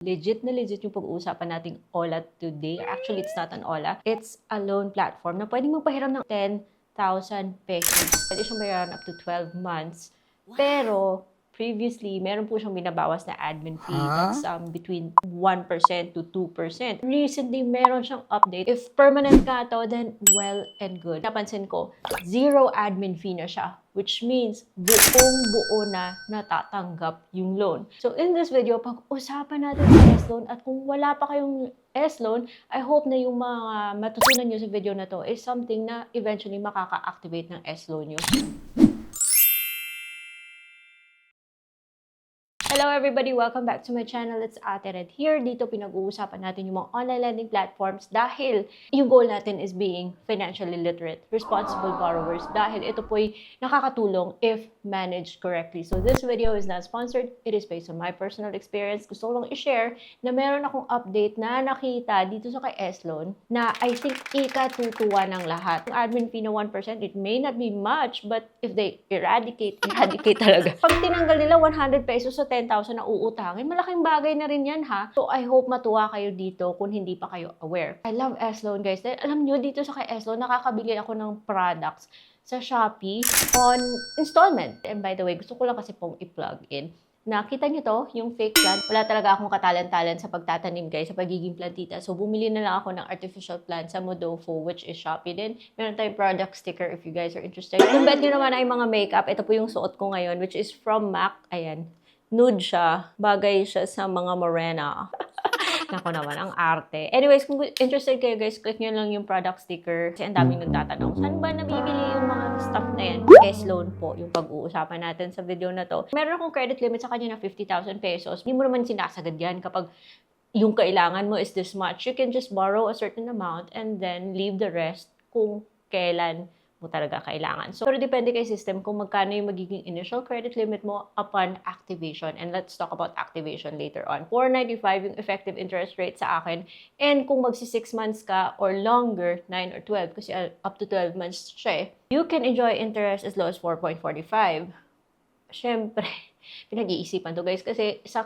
Legit na legit yung pag-uusapan nating Ola today. Actually, it's not an Ola. It's a loan platform na pwedeng magpahiram ng 10,000 pesos. Pwede siyang bayaran up to 12 months. Pero, previously, meron po siyang binabawas na admin fee. That's between 1% to 2%. Recently, meron siyang update. If permanent ka to, then well and good. Napansin ko, zero admin fee na siya, which means buong-buo na natatanggap yung loan. So in this video, pag-usapan natin ang S-loan at kung wala pa kayong S-loan, I hope na yung mga matutunan nyo sa video na to is something na eventually makaka-activate ng S-loan nyo. Hello everybody! Welcome back to my channel. It's Ate Red here. Dito pinag-uusapan natin yung mga online lending platforms dahil yung goal natin is being financially literate, responsible borrowers dahil ito po'y nakakatulong if managed correctly. So this video is not sponsored. It is based on my personal experience. Gusto ko lang i-share na meron akong update na nakita dito sa kay S-Loan na I think ikatutuwa ng lahat. Yung admin fee na 1%, it may not be much, but if they eradicate talaga. Pag tinanggal nila 100 pesos sa 10,000 na uutangin, malaking bagay na rin yan ha. So I hope matuwa kayo dito kung hindi pa kayo aware. I love S-Loan guys. Dahil alam nyo, dito sa kay S-Loan, nakakabili ako ng products sa Shopee on installment. And by the way, gusto ko lang kasi pong i-plug in. Nakita nyo to, yung fake plant. Wala talaga akong katalan-talan sa pagtatanim guys, sa pagiging plantita. So bumili na lang ako ng artificial plant sa Modofo, which is Shopee din. Meron tayong product sticker if you guys are interested. Kung bet nyo naman ay mga makeup, ito po yung suot ko ngayon, which is from MAC. Ayan. Nude siya. Bagay siya sa mga morena. Nako naman, ang arte. Anyways, kung interested kayo guys, click nyo lang yung product sticker. Kasi ang daming nagtatanong, saan ba nabibili yung mga stuff na yan? S-Loan po, yung pag-uusapan natin sa video na to. Meron akong credit limit sa kanya na 50,000 pesos. Hindi mo naman sinasagad yan kapag yung kailangan mo is this much. You can just borrow a certain amount and then leave the rest kung kailan mo talaga kailangan. So, pero depende kay system kung magkano yung magiging initial credit limit mo upon activation. And let's talk about activation later on. 4.95 yung effective interest rate sa akin. And kung magsi 6 months ka or longer, 9 or 12, kasi up to 12 months siya you can enjoy interest as low as 4.45. Siyempre, pinag-iisipan to guys kasi sa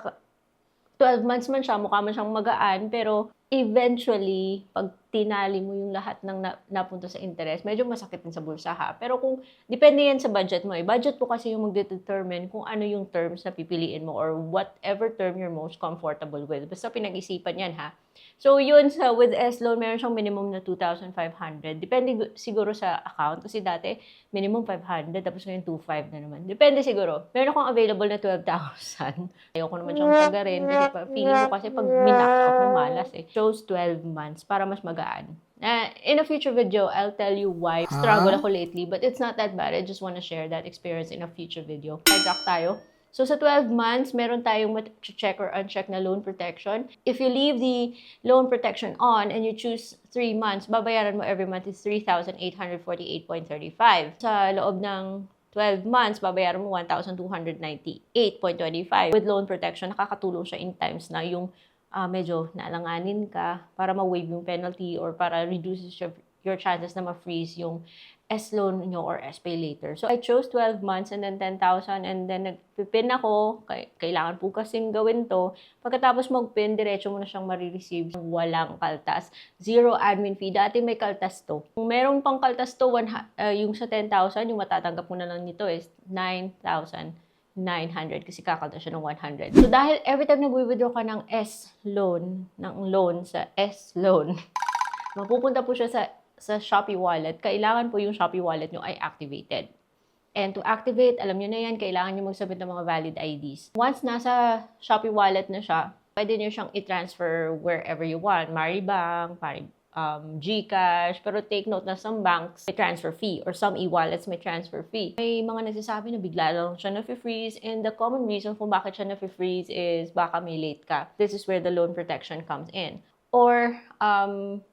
12 months man siya, mukha man siyang magaan, pero eventually, pag tinali mo yung lahat ng napunta sa interest, medyo masakit din sa bulsa ha. Pero kung, depende yan sa budget mo. Budget po kasi yung magdetermine kung ano yung terms na pipiliin mo or whatever term you're most comfortable with. Basta pinag-isipan yan ha. So yun, with S-Loan, meron siyang minimum na 2,500. Depende siguro sa account. Kasi dati, minimum 500, tapos ngayon 2,500 na naman. Depende siguro. Meron akong available na 12,000. Ayoko naman siyang sagarin. Kasi feeling ko kasi pag minax out mo, malas eh. Chose 12 months para mas magaan. In a future video, I'll tell you why struggle ako lately. But it's not that bad. I just want to share that experience in a future video. Sidetrack tayo. So, sa 12 months, meron tayong check or uncheck na loan protection. If you leave the loan protection on and you choose 3 months, babayaran mo every month is 3,848.35. Sa loob ng 12 months, babayaran mo 1,298.25. With loan protection, nakakatulong siya in times na yung medyo naalanganin ka para ma-waive yung penalty or para reduces your chances na ma-freeze yung S-Loan nyo or S-Pay later. So, I chose 12 months and then 10,000 and then nagpipin ako. Kailangan po kasing gawin to. Pagkatapos mag-pin, diretso mo na siyang marireceive. Walang kaltas. Zero admin fee. Dati may kaltas to. Kung merong pang kaltas to, yung sa 10,000, yung matatanggap mo na lang nito is 9,900 kasi kakaltas siya ng 100. So, dahil every time nag-withdraw ka ng S-Loan, ng loan sa S-Loan, mapupunta po siya sa Shopee wallet, kailangan po yung Shopee wallet nyo ay activated. And to activate, alam nyo na yan, kailangan nyo mag-submit ng mga valid IDs. Once nasa Shopee wallet na siya, pwede nyo siyang i-transfer wherever you want. Maribank, GCash, pero take note na some banks may transfer fee or some e-wallets may transfer fee. May mga nagsasabi na bigla lang siya na-freeze and the common reason kung bakit siya na-freeze is baka may late ka. This is where the loan protection comes in. Or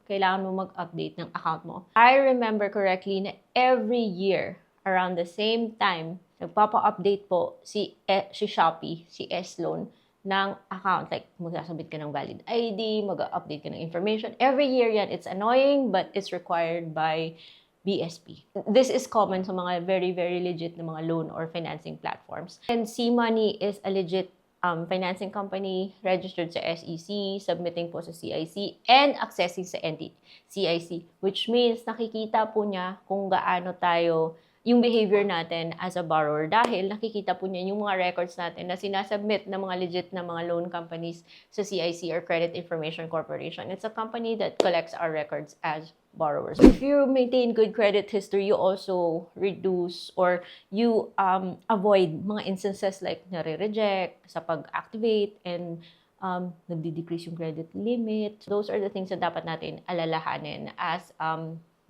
kailangan mo mag-update ng account mo. I remember correctly na every year, around the same time, nagpapa-update po si Shopee, si S-Loan, ng account. Like, magsasabit ka ng valid ID, mag-update ka ng information. Every year yan. It's annoying, but it's required by BSP. This is common sa mga very, very legit na mga loan or financing platforms. And C-Money is a legit financing company, registered sa SEC, submitting po sa CIC, and accessing sa CIC, which means nakikita po niya kung gaano tayo yung behavior natin as a borrower dahil nakikita po niya yung mga records natin na sinasubmit ng mga legit na mga loan companies sa CIC or Credit Information Corporation. It's a company that collects our records as borrowers. If you maintain good credit history, you also reduce or you avoid mga instances like nare-reject sa pag-activate and nagdi-decrease yung credit limit. Those are the things na dapat natin alalahanin as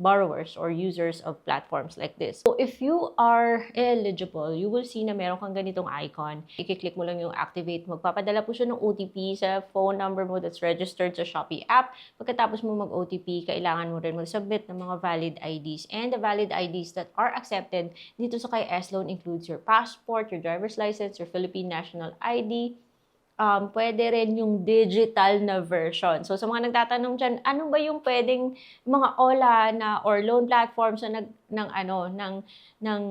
borrowers or users of platforms like this. So if you are eligible, you will see na meron kang ganitong icon. I-click mo lang yung activate. Magpapadala po siya ng OTP sa phone number mo that's registered sa Shopee app. Pagkatapos mo mag-OTP, kailangan mo rin mag-submit ng mga valid IDs. And the valid IDs that are accepted dito sa kay S-Loan includes your passport, your driver's license, your Philippine National ID, pwede rin yung digital na version. So, sa mga nagtatanong dyan, ano ba yung pwedeng mga OLA na or loan platforms na ng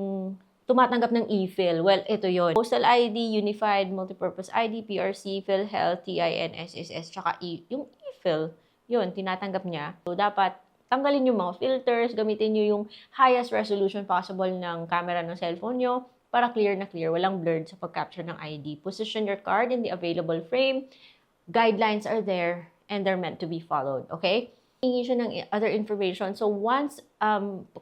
tumatanggap ng e-fill? Well, ito yon. Postal ID, Unified Multipurpose ID, PRC, PhilHealth, TIN, SSS, tsaka yung e-fill. Yun, tinatanggap niya. So, dapat tanggalin yung mga filters, gamitin nyo yung highest resolution possible ng camera ng cellphone nyo, para clear na clear, walang blurred sa pag-capture ng ID. Position your card in the available frame. Guidelines are there and they're meant to be followed, okay? Hingi siya ng other information. So once,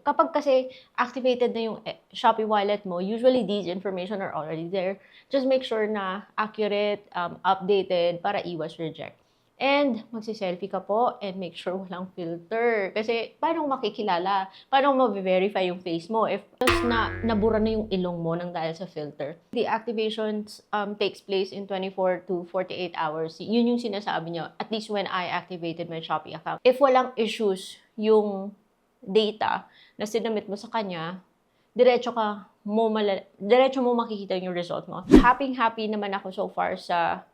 kapag kasi activated na yung Shopee wallet mo, usually these information are already there. Just make sure na accurate, updated, para iwas reject. And magsi-selfie ka po and make sure walang filter. Kasi paano mo makikilala? Paano mo ma-verify yung face mo if just nabura na yung ilong mo nang dahil sa filter? The activation takes place in 24 to 48 hours. Yun yung sinasabi niya, at least when I activated my Shopee account. If walang issues yung data na sinamit mo sa kanya, diretso mo makikita yung result mo. Happy naman ako so far sa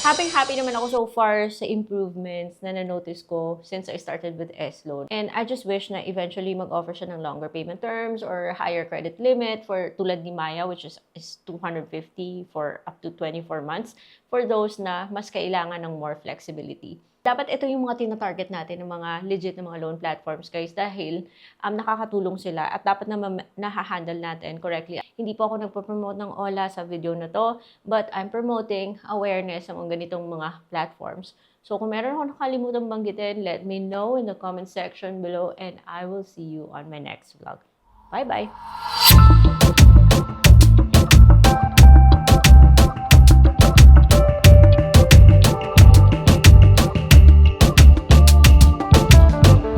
happy naman ako so far sa improvements na na-notice ko since I started with S-Loan. And I just wish na eventually mag-offer siya ng longer payment terms or higher credit limit for tulad ni Maya, which is 250 for up to 24 months for those na mas kailangan ng more flexibility. Dapat ito yung mga tina-target natin ng mga legit na mga loan platforms, guys, dahil nakakatulong sila at dapat na nahahandle natin correctly. Hindi po ako nagpo-promote ng OLA sa video na to, but I'm promoting awareness sa mga ganitong mga platforms. So kung meron ako nakalimutan banggitin, let me know in the comment section below and I will see you on my next vlog. Bye-bye!